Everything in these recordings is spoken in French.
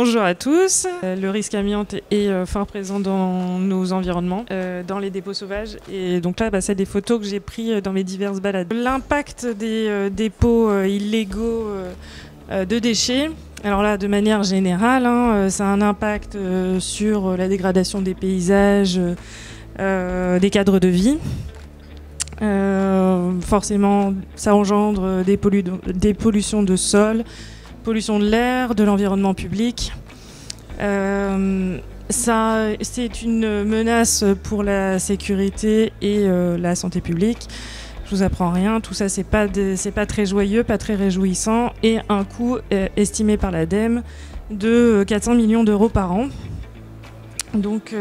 Bonjour à tous. Le risque amiante est fort présent dans nos environnements, dans les dépôts sauvages. Et donc là, c'est des photos que j'ai prises dans mes diverses balades. L'impact des dépôts illégaux de déchets, alors là, de manière générale, ça a un impact sur la dégradation des paysages, des cadres de vie. Forcément, ça engendre des pollutions de sol, pollution de l'air, de l'environnement public. Ça, c'est une menace pour la sécurité et la santé publique. Je vous apprends rien, tout ça c'est pas très joyeux, pas très réjouissant, et un coût estimé par l'ADEME de 400 millions d'euros par an. Donc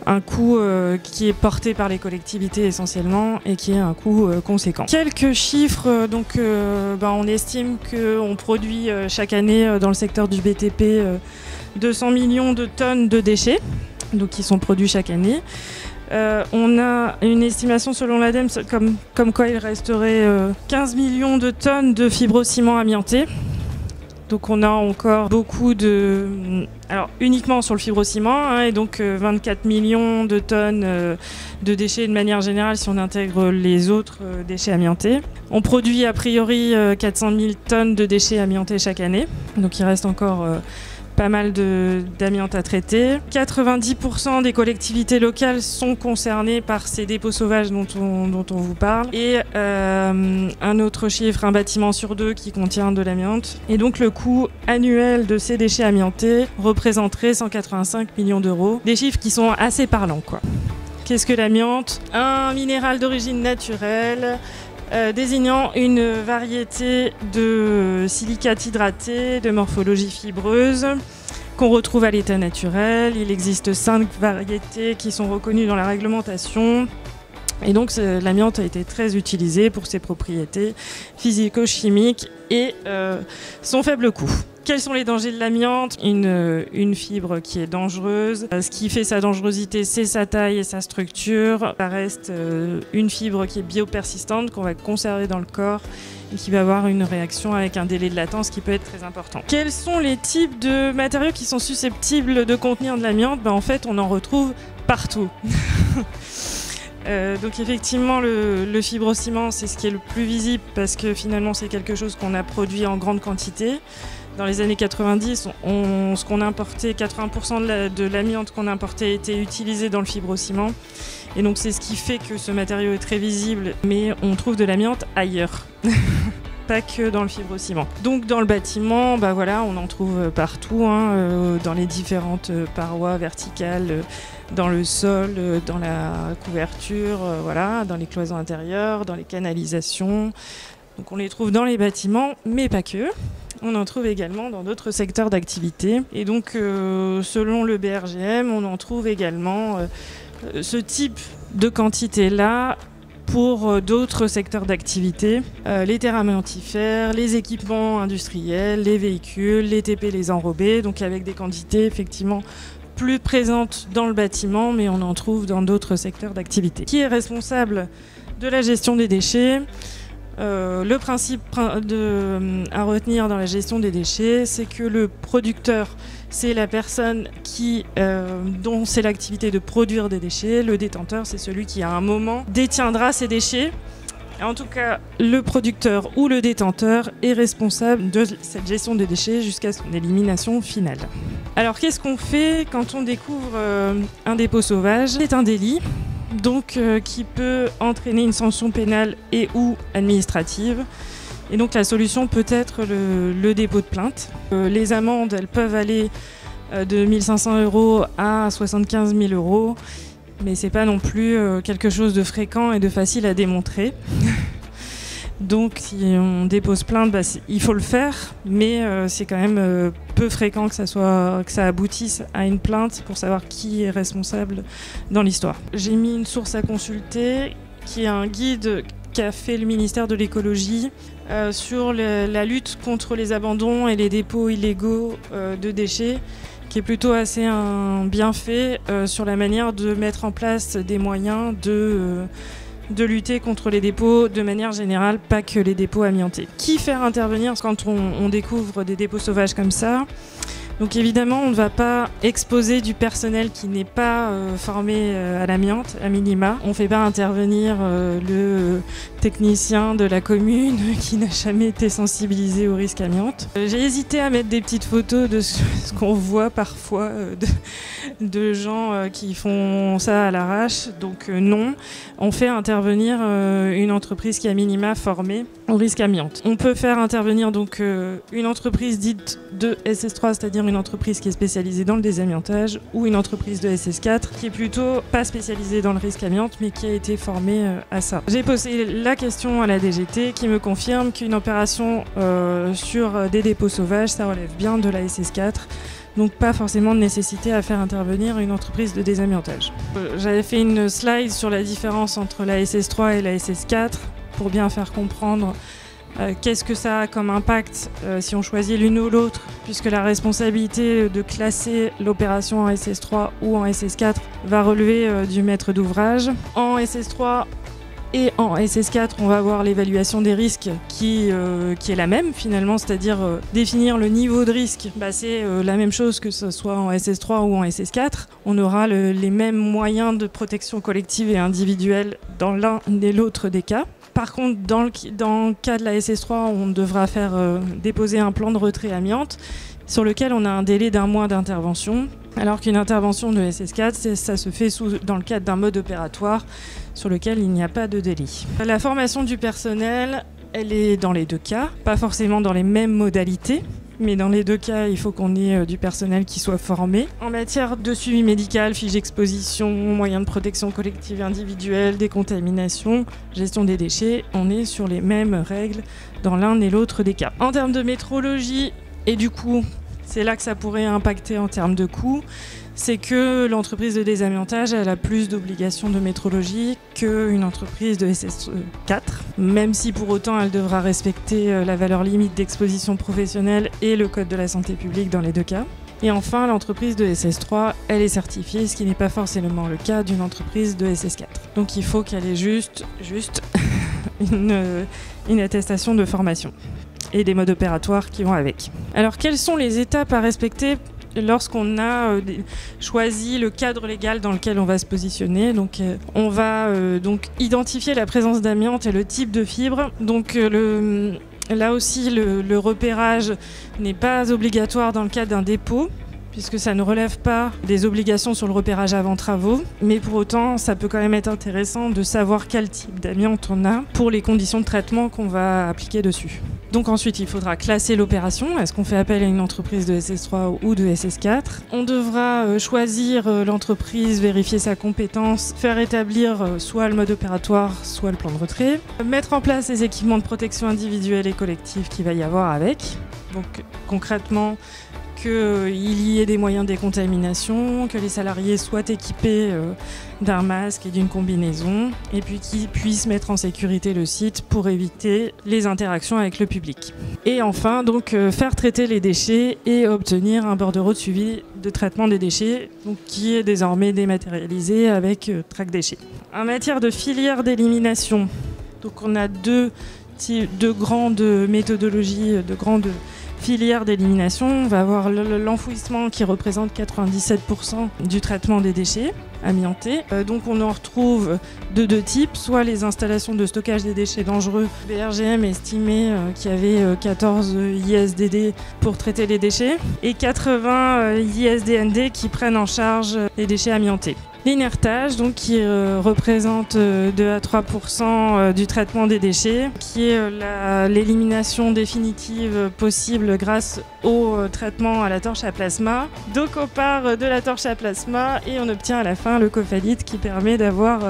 un coût qui est porté par les collectivités essentiellement et qui est un coût conséquent. Quelques chiffres, on estime qu'on produit chaque année dans le secteur du BTP 200 millions de tonnes de déchets, donc qui sont produits chaque année. On a une estimation selon l'ADEME comme quoi il resterait 15 millions de tonnes de fibrociment amianté. Donc on a encore beaucoup alors uniquement sur le fibrociment, et donc 24 millions de tonnes de déchets de manière générale si on intègre les autres déchets amiantés. On produit a priori 400 000 tonnes de déchets amiantés chaque année, donc il reste encore pas mal d'amiante à traiter. 90% des collectivités locales sont concernées par ces dépôts sauvages dont on vous parle. Et un autre chiffre, un bâtiment sur deux qui contient de l'amiante. Et donc le coût annuel de ces déchets amiantés représenterait 185 millions d'euros. Des chiffres qui sont assez parlants, quoi. Qu'est-ce que l'amiante ? Un minéral d'origine naturelle, désignant une variété de silicates hydratés de morphologie fibreuse qu'on retrouve à l'état naturel. Il existe 5 variétés qui sont reconnues dans la réglementation. Et donc l'amiante a été très utilisé pour ses propriétés physico-chimiques et son faible coût. Quels sont les dangers de l'amiante ? Une fibre qui est dangereuse. Ce qui fait sa dangerosité, c'est sa taille et sa structure. Ça reste une fibre qui est biopersistante, qu'on va conserver dans le corps et qui va avoir une réaction avec un délai de latence qui peut être très important. Quels sont les types de matériaux qui sont susceptibles de contenir de l'amiante ? En fait, on en retrouve partout. Donc effectivement, le fibrociment, c'est ce qui est le plus visible parce que finalement, c'est quelque chose qu'on a produit en grande quantité. Dans les années 90, ce qu'on importait, 80% de l'amiante qu'on importait était utilisé dans le fibrociment. Et donc c'est ce qui fait que ce matériau est très visible, mais on trouve de l'amiante ailleurs. Pas que dans le fibrociment. Donc dans le bâtiment, on en trouve partout, dans les différentes parois verticales, dans le sol, dans la couverture, dans les cloisons intérieures, dans les canalisations. Donc on les trouve dans les bâtiments, mais pas que. On en trouve également dans d'autres secteurs d'activité. Et donc, selon le BRGM, on en trouve également ce type de quantité-là pour d'autres secteurs d'activité. Les terres amiantifères, les équipements industriels, les véhicules, les TP, les enrobés, donc avec des quantités effectivement plus présentes dans le bâtiment, mais on en trouve dans d'autres secteurs d'activité. Qui est responsable de la gestion des déchets ? Le principe à retenir dans la gestion des déchets, c'est que le producteur, c'est la personne dont c'est l'activité de produire des déchets. Le détenteur, c'est celui qui, à un moment, détiendra ces déchets. En tout cas, le producteur ou le détenteur est responsable de cette gestion des déchets jusqu'à son élimination finale. Alors, qu'est-ce qu'on fait quand on découvre un dépôt sauvage ? C'est un délit. Donc qui peut entraîner une sanction pénale et ou administrative. Et donc la solution peut être le dépôt de plainte. Les amendes, elles peuvent aller de 1 500 € à 75 000 €, mais c'est pas non plus quelque chose de fréquent et de facile à démontrer. Donc si on dépose plainte, il faut le faire, mais c'est quand même peu fréquent que ça aboutisse à une plainte pour savoir qui est responsable dans l'histoire. J'ai mis une source à consulter qui est un guide qu'a fait le ministère de l'écologie sur la lutte contre les abandons et les dépôts illégaux de déchets, qui est plutôt assez bien fait sur la manière de mettre en place des moyens de lutter contre les dépôts de manière générale, pas que les dépôts amiantés. Qui faire intervenir quand on découvre des dépôts sauvages comme ça ? Donc évidemment, on ne va pas exposer du personnel qui n'est pas formé à l'amiante, à minima. On ne fait pas intervenir le technicien de la commune qui n'a jamais été sensibilisé au risque amiante. J'ai hésité à mettre des petites photos de ce qu'on voit parfois de gens qui font ça à l'arrache. Donc non, on fait intervenir une entreprise qui est à minima formée au risque amiante. On peut faire intervenir donc une entreprise dite de SS3, c'est-à-dire une entreprise qui est spécialisée dans le désamiantage, ou une entreprise de SS4 qui est plutôt pas spécialisée dans le risque amiante mais qui a été formée à ça. J'ai posé la question à la DGT qui me confirme qu'une opération sur des dépôts sauvages, ça relève bien de la SS4. Donc pas forcément de nécessité à faire intervenir une entreprise de désamiantage. J'avais fait une slide sur la différence entre la SS3 et la SS4 pour bien faire comprendre qu'est-ce que ça a comme impact si on choisit l'une ou l'autre, puisque la responsabilité de classer l'opération en SS3 ou en SS4 va relever du maître d'ouvrage. En SS3 et en SS4, on va avoir l'évaluation des risques qui est la même finalement, c'est-à-dire définir le niveau de risque. C'est la même chose que ce soit en SS3 ou en SS4. On aura les mêmes moyens de protection collective et individuelle dans l'un et l'autre des cas. Par contre, dans le cas de la SS3, on devra faire déposer un plan de retrait amiante sur lequel on a un délai d'1 mois d'intervention, alors qu'une intervention de SS4, ça se fait dans le cadre d'un mode opératoire sur lequel il n'y a pas de délai. La formation du personnel, elle est dans les deux cas, pas forcément dans les mêmes modalités, mais dans les deux cas, il faut qu'on ait du personnel qui soit formé. En matière de suivi médical, fiche d'exposition, moyens de protection collective et individuelle, décontamination, gestion des déchets, on est sur les mêmes règles dans l'un et l'autre des cas. En termes de métrologie, et du coup, c'est là que ça pourrait impacter en termes de coûts, c'est que l'entreprise de désamiantage elle a plus d'obligations de métrologie qu'une entreprise de SS4, même si pour autant elle devra respecter la valeur limite d'exposition professionnelle et le code de la santé publique dans les deux cas. Et enfin, l'entreprise de SS3, elle est certifiée, ce qui n'est pas forcément le cas d'une entreprise de SS4. Donc il faut qu'elle ait juste une attestation de formation et des modes opératoires qui vont avec. Alors quelles sont les étapes à respecter lorsqu'on a choisi le cadre légal dans lequel on va se positionner? Donc on va identifier la présence d'amiante et le type de fibre. Donc là aussi le repérage n'est pas obligatoire dans le cadre d'un dépôt, puisque ça ne relève pas des obligations sur le repérage avant travaux, mais pour autant ça peut quand même être intéressant de savoir quel type d'amiante on a pour les conditions de traitement qu'on va appliquer dessus. Donc ensuite il faudra classer l'opération, est-ce qu'on fait appel à une entreprise de SS3 ou de SS4. On devra choisir l'entreprise, vérifier sa compétence, faire établir soit le mode opératoire, soit le plan de retrait, mettre en place les équipements de protection individuelle et collective qu'il va y avoir avec. Donc concrètement, qu'il y ait des moyens de décontamination, que les salariés soient équipés d'un masque et d'une combinaison, et puis qu'ils puissent mettre en sécurité le site pour éviter les interactions avec le public. Et enfin, donc, faire traiter les déchets et obtenir un bordereau de suivi de traitement des déchets, donc, qui est désormais dématérialisé avec Track Déchets. En matière de filière d'élimination, donc on a deux grandes méthodologies, de grandes filière d'élimination. On va avoir l'enfouissement qui représente 97% du traitement des déchets amiantés. Donc on en retrouve de deux types, soit les installations de stockage des déchets dangereux. BRGM estimait qu'il y avait 14 ISDD pour traiter les déchets et 80 ISDND qui prennent en charge les déchets amiantés. L'inertage, donc, qui représente 2 à 3% du traitement des déchets, qui est l'élimination définitive possible grâce au traitement à la torche à plasma. Donc on part de la torche à plasma et on obtient à la fin le cofalite qui permet d'avoir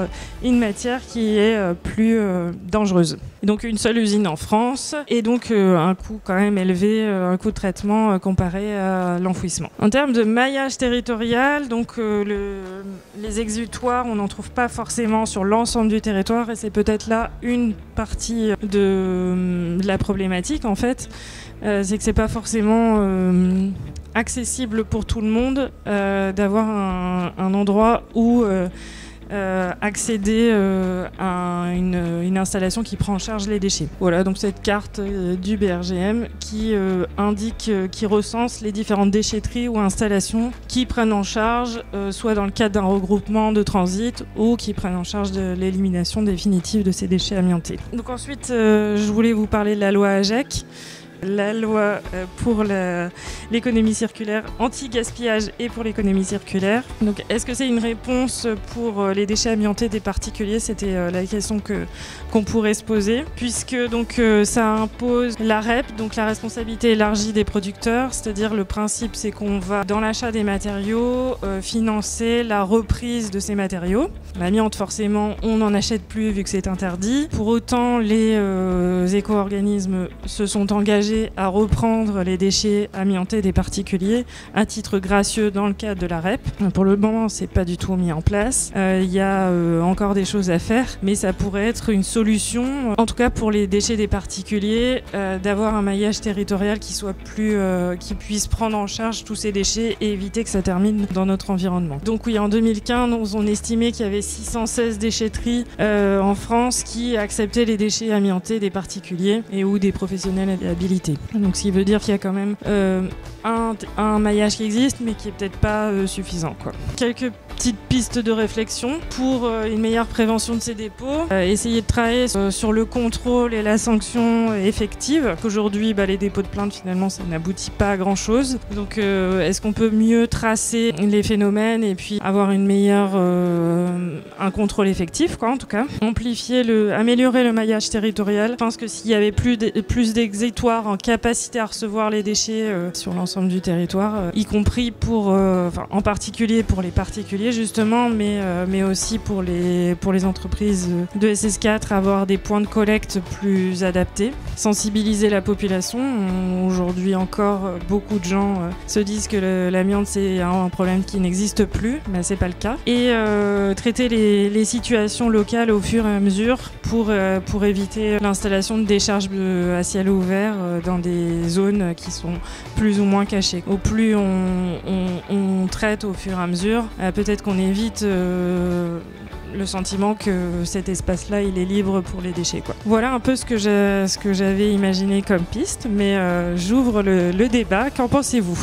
une matière qui est plus dangereuse. Et donc une seule usine en France et donc un coût quand même élevé, un coût de traitement comparé à l'enfouissement. En termes de maillage territorial, donc les exutoires, on n'en trouve pas forcément sur l'ensemble du territoire et c'est peut-être là une partie de la problématique en fait. C'est que c'est pas forcément accessible pour tout le monde d'avoir un endroit où accéder à une installation qui prend en charge les déchets. Voilà, donc cette carte du BRGM qui indique, qui recense les différentes déchetteries ou installations qui prennent en charge, soit dans le cadre d'un regroupement de transit ou qui prennent en charge de l'élimination définitive de ces déchets amiantés. Donc ensuite, je voulais vous parler de la loi AGEC. La loi pour l'économie circulaire, anti-gaspillage et pour l'économie circulaire. Donc, est-ce que c'est une réponse pour les déchets amiantés des particuliers ? C'était la question qu'on pourrait se poser, puisque donc ça impose la REP, donc la responsabilité élargie des producteurs, c'est-à-dire le principe c'est qu'on va dans l'achat des matériaux financer la reprise de ces matériaux. L'amiante forcément on n'en achète plus vu que c'est interdit. Pour autant les éco-organismes se sont engagés à reprendre les déchets amiantés des particuliers à titre gracieux dans le cadre de la REP. Pour le moment, c'est pas du tout mis en place. Il y a encore des choses à faire, mais ça pourrait être une solution, en tout cas pour les déchets des particuliers, d'avoir un maillage territorial qui soit plus, qui puisse prendre en charge tous ces déchets et éviter que ça termine dans notre environnement. Donc oui, en 2015, on estimait qu'il y avait 616 déchetteries en France qui acceptaient les déchets amiantés des particuliers et ou des professionnels habilités. Donc ce qui veut dire qu'il y a quand même un maillage qui existe mais qui est peut-être pas suffisant, quoi. Quelques petites pistes de réflexion pour une meilleure prévention de ces dépôts. Essayer de travailler sur le contrôle et la sanction effective. Aujourd'hui, les dépôts de plainte, finalement, ça n'aboutit pas à grand-chose. Donc, est-ce qu'on peut mieux tracer les phénomènes et puis avoir une meilleure, un contrôle effectif, quoi, en tout cas. Améliorer le maillage territorial. Je pense que s'il y avait plus d'exutoires en capacité à recevoir les déchets sur l'ensemble du territoire, y compris en particulier pour les particuliers, justement, mais aussi pour les entreprises de SS4, avoir des points de collecte plus adaptés, sensibiliser la population. Aujourd'hui encore, beaucoup de gens se disent que l'amiante c'est un problème qui n'existe plus, mais c'est pas le cas. Et traiter les situations locales au fur et à mesure pour éviter l'installation de décharges à ciel ouvert dans des zones qui sont plus ou moins cachées. Au plus on traite au fur et à mesure, peut-être qu'on évite le sentiment que cet espace-là, il est libre pour les déchets, quoi. Voilà un peu ce que j'avais imaginé comme piste, mais j'ouvre le débat. Qu'en pensez-vous ?